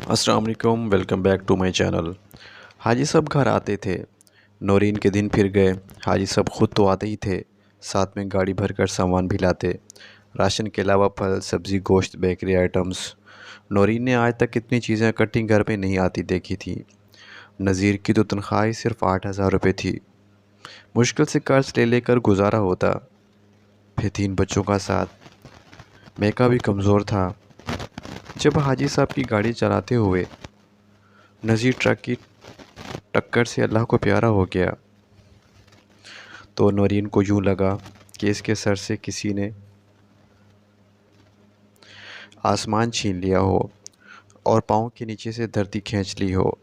अस्सलाम वालेकुम, welcome back to my channel. हाजी साहब घर आते थे। नौरीन के दिन फिर गए। हाजी साहब ख़ुद तो आते ही थे, साथ में गाड़ी भर कर सामान भी लाते। राशन के अलावा फल, सब्ज़ी, गोश्त, बेकरी आइटम्स। नौरीन ने आज तक इतनी चीज़ें इकट्ठी घर में नहीं आती देखी थी। नज़ीर की तो तनख्वाह ही सिर्फ 8,000 रुपये थी। मुश्किल से कर्ज ले लेकर गुजारा होता। फिर 3 बच्चों का साथ। मेका भी कमज़ोर था। जब हाजी साहब की गाड़ी चलाते हुए नज़ीर ट्रक की टक्कर से अल्लाह को प्यारा हो गया, तो नौरीन को यूँ लगा कि इसके सर से किसी ने आसमान छीन लिया हो और पाँव के नीचे से धरती खींच ली हो।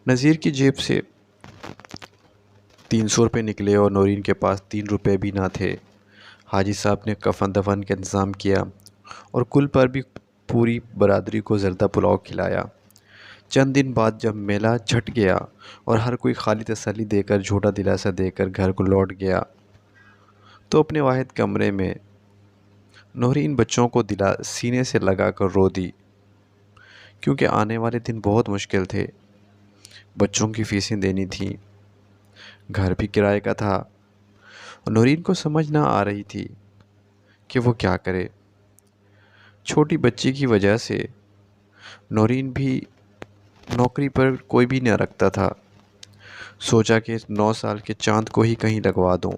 नज़ीर की जेब से 300 रुपये निकले और नौरीन के पास 3 रुपये भी ना थे। हाजी साहब ने कफन दफन का इंतज़ाम किया और कुल पर भी पूरी बरादरी को ज़र्दा पुलाव खिलाया। चंद दिन बाद जब मेला छट गया और हर कोई खाली तसल्ली देकर, झूठा दिलासा देकर घर को लौट गया, तो अपने वाहिद कमरे में नौरीन बच्चों को दिला सीने से लगा कर रो दी, क्योंकि आने वाले दिन बहुत मुश्किल थे। बच्चों की फ़ीसें देनी थी, घर भी किराए का था। नौरीन को समझ ना आ रही थी कि वो क्या करे। छोटी बच्ची की वजह से नौरीन भी नौकरी पर कोई भी न रखता था। सोचा कि 9 साल के चाँद को ही कहीं लगवा दूं।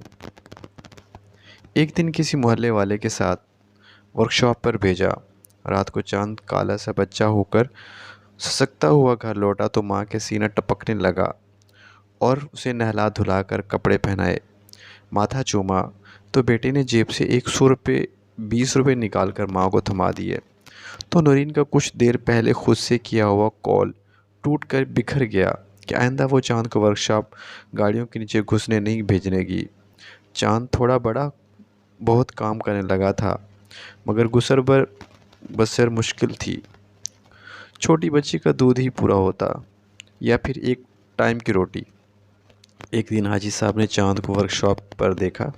एक दिन किसी मोहल्ले वाले के साथ वर्कशॉप पर भेजा। रात को चाँद काला सा बच्चा होकर ससकता हुआ घर लौटा तो माँ के सीना टपकने लगा और उसे नहला धुलाकर कपड़े पहनाए, माथा चूमा, तो बेटे ने जेब से 100 रुपये 20 रुपये निकाल कर माँ को थमा दिए। तो नौरीन का कुछ देर पहले खुद से किया हुआ कॉल टूट कर बिखर गया कि आइंदा वो चाँद को वर्कशॉप गाड़ियों के नीचे घुसने नहीं भेजनेगी। चाँद थोड़ा बड़ा बहुत काम करने लगा था, मगर गुजर बसर मुश्किल थी। छोटी बच्ची का दूध ही पूरा होता या फिर एक टाइम की रोटी। एक दिन हाजी साहब ने चाँद को वर्कशॉप पर देखा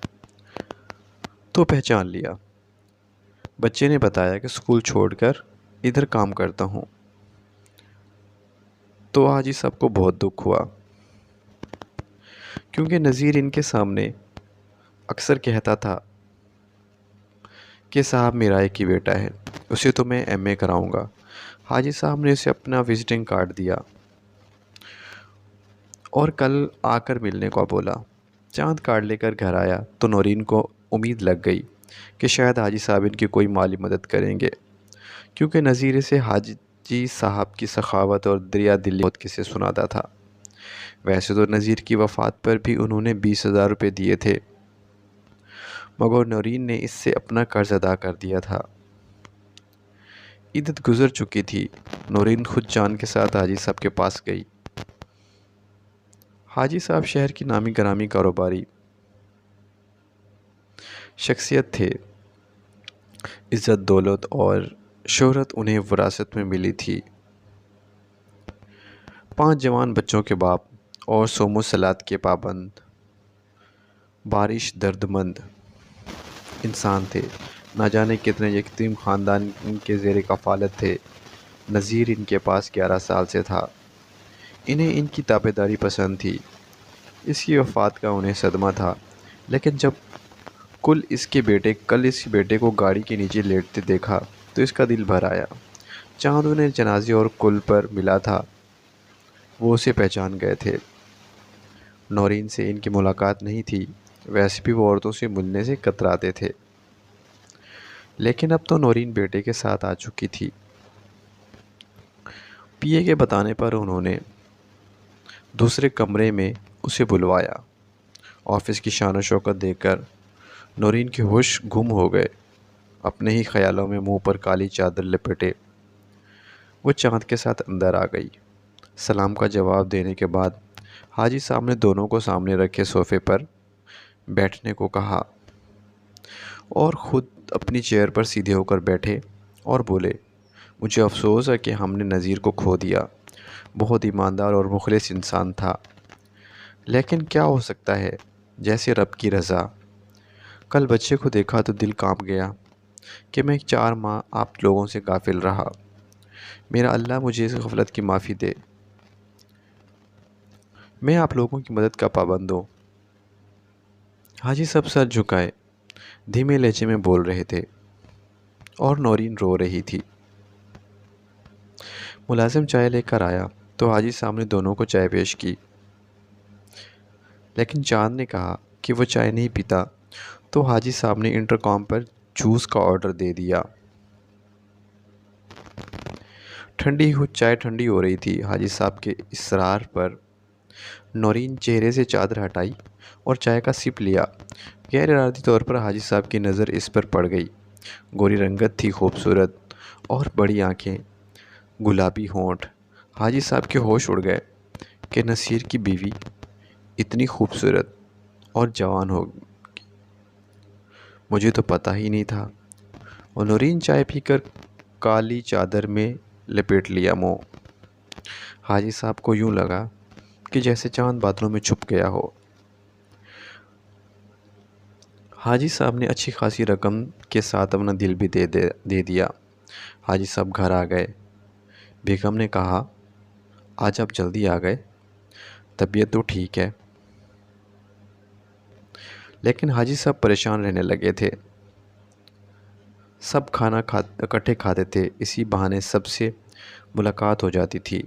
तो पहचान लिया। बच्चे ने बताया कि स्कूल छोड़कर इधर काम करता हूँ। तो हाजी साहब को बहुत दुख हुआ, क्योंकि नज़ीर इनके सामने अक्सर कहता था कि साहब मेरा एक ही बेटा है, उसे तो मैं एमए कराऊंगा। हाजी साहब ने उसे अपना विजिटिंग कार्ड दिया और कल आकर मिलने को बोला। चाँद कार्ड लेकर घर आया तो नौरीन को उम्मीद लग गई कि शायद हाजी साहब इनकी कोई माली मदद करेंगे, क्योंकि नज़ीर से हाजी साहब की सखावत और दरिया दिली बहुत किस्से सुनाता था। वैसे तो नज़ीर की वफ़ात पर भी उन्होंने 20,000 रुपये दिए थे, मगर नौरीन ने इससे अपना कर्ज अदा कर दिया था। इद्दत गुजर चुकी थी। नौरीन खुद चाँद के साथ हाजी साहब के पास गई। हाजी साहब शहर की नामी गिरामी कारोबारी शख्सियत थे। इज़्ज़त, दौलत और शोहरत उन्हें विरासत में मिली थी। 5 जवान बच्चों के बाप और सोमो सलात के पाबंद, बारिश दर्दमंद इंसान थे। ना जाने कितने यतीम ख़ानदान इनके ज़ेर कफ़ालत थे। नज़ीर इनके पास 11 साल से था। इन्हें इनकी ताबेदारी पसंद थी। इसकी वफ़ात का उन्हें सदमा था, लेकिन जब कल इसके बेटे को गाड़ी के नीचे लेटते देखा तो इसका दिल भर आया। चाँद उन्हें जनाजे और कुल पर मिला था, वो उसे पहचान गए थे। नौरीन से इनकी मुलाकात नहीं थी, वैसे भी वो औरतों से मिलने से कतराते थे, लेकिन अब तो नौरीन बेटे के साथ आ चुकी थी। पीए के बताने पर उन्होंने दूसरे कमरे में उसे बुलवाया। ऑफिस की शान शौकत देखकर नौरीन के होश गुम हो गए। अपने ही ख्यालों में मुंह पर काली चादर लपेटे वो चाँद के साथ अंदर आ गई। सलाम का जवाब देने के बाद हाजी साहब ने दोनों को सामने रखे सोफ़े पर बैठने को कहा और ख़ुद अपनी चेयर पर सीधे होकर बैठे और बोले, मुझे अफसोस है कि हमने नज़ीर को खो दिया। बहुत ईमानदार और मुखलिस इंसान था, लेकिन क्या हो सकता है, जैसे रब की रज़ा। कल बच्चे को देखा तो दिल कांप गया कि मैं 4 माह आप लोगों से गाफिल रहा। میرا اللہ مجھے اس غفلت کی معافی دے، میں آپ لوگوں کی مدد کا پابند ہوں۔ حاجی صاحب سر جھکائے دھیمے لہجے میں بول رہے تھے اور نورین رو رہی تھی۔ ملازم چائے لے کر آیا تو حاجی صاحب نے دونوں کو چائے پیش کی، لیکن چاند نے کہا کہ وہ چائے نہیں پیتا، تو حاجی صاحب نے انٹرکام پر جوس کا آرڈر دے دیا۔ چائے ٹھنڈی ہو رہی تھی۔ حاجی صاحب کے اصرار پر نورین چہرے سے چادر ہٹائی اور چائے کا سپ لیا۔ غیر ارادی طور پر حاجی صاحب کی نظر اس پر پڑ گئی۔ گوری رنگت تھی، خوبصورت اور بڑی آنکھیں، گلابی ہونٹ۔ حاجی صاحب کے ہوش اڑ گئے کہ نصیر کی بیوی اتنی خوبصورت اور جوان ہوگی، مجھے تو پتہ ہی نہیں تھا۔ اور نورین چائے پی کر کالی چادر میں لپیٹ لیا منہ۔ حاجی صاحب کو یوں لگا کہ جیسے چاند بادلوں میں چھپ گیا ہو۔ حاجی صاحب نے اچھی خاصی رقم کے ساتھ اپنا دل بھی دے دیا۔ حاجی صاحب گھر آ گئے۔ بیگم نے کہا، آج آپ جلدی آ گئے، طبیعت تو ٹھیک ہے؟ لیکن حاجی صاحب پریشان رہنے لگے تھے۔ سب کھانا اکٹھے کھاتے تھے، اسی بہانے سب سے ملاقات ہو جاتی تھی۔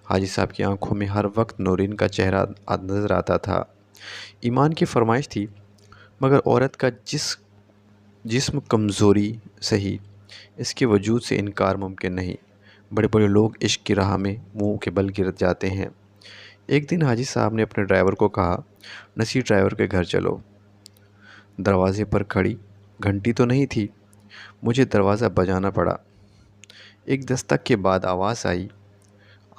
حاجی صاحب کی آنکھوں میں ہر وقت نورین کا چہرہ نظر آتا تھا۔ ایمان کی فرمائش تھی، مگر عورت کا جسم کمزوری سہی، اس کے وجود سے انکار ممکن نہیں۔ بڑے بڑے لوگ عشق کی راہ میں منہ کے بل گر جاتے ہیں۔ ایک دن حاجی صاحب نے اپنے ڈرائیور کو کہا، نصیر ڈرائیور کے گھر چلو۔ دروازے پر کھڑی گھنٹی تو نہیں تھی، مجھے دروازہ بجانا پڑا۔ ایک دستک کے بعد آواز آئی،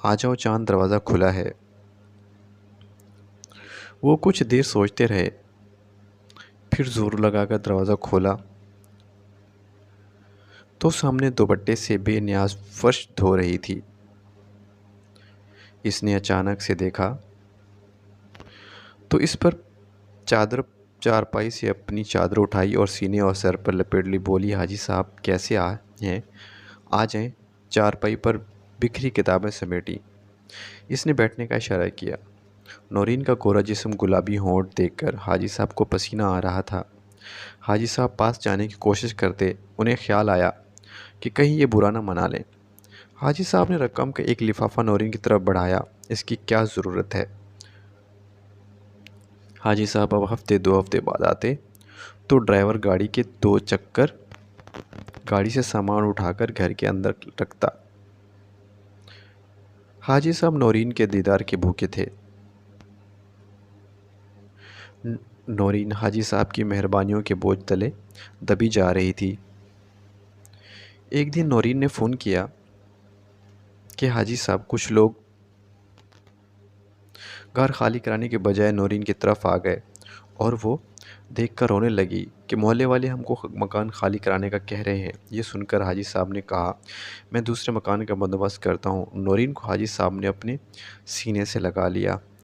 آ جاؤ چاند، دروازہ کھلا ہے۔ وہ کچھ دیر سوچتے رہے، پھر زور لگا کر دروازہ کھولا تو سامنے دوپٹے سے بے نیاز فرش دھو رہی تھی۔ اس نے اچانک سے دیکھا تو اس پر چارپائی سے اپنی چادر اٹھائی اور سینے اور سر پر لپیٹ لی۔ بولی، حاجی صاحب کیسے ہیں؟ آ جائیں۔ چارپائی پر بکھری کتابیں سمیٹی۔ اس نے بیٹھنے کا اشارہ کیا۔ نورین کا گورا جسم، گلابی ہونٹ دیکھ کر حاجی صاحب کو پسینہ آ رہا تھا۔ حاجی صاحب پاس جانے کی کوشش کرتے، انہیں خیال آیا کہ کہیں یہ برا نہ منا لیں۔ حاجی صاحب نے رقم کا ایک لفافہ نورین کی طرف بڑھایا، اس کی کیا ضرورت ہے؟ حاجی صاحب اب ہفتے 2 ہفتے بعد آتے تو ڈرائیور گاڑی کے 2 چکر گاڑی سے سامان اٹھا کر گھر کے اندر رکھتا۔ حاجی صاحب نورین کے دیدار کے بھوکے تھے۔ نورین حاجی صاحب کی مہربانیوں کے بوجھ تلے دبی جا رہی تھی۔ ایک دن نورین نے فون کیا کہ حاجی صاحب کچھ لوگ گھر خالی کرانے کے بجائے نورین کی طرف آ گئے اور وہ دیکھ کر رونے لگی کہ محلے والے ہم کو مکان خالی کرانے کا کہہ رہے ہیں۔ یہ سن کر حاجی صاحب نے کہا، میں دوسرے مکان کا بندوبست کرتا ہوں۔ نورین کو حاجی صاحب نے اپنے سینے سے لگا لیا۔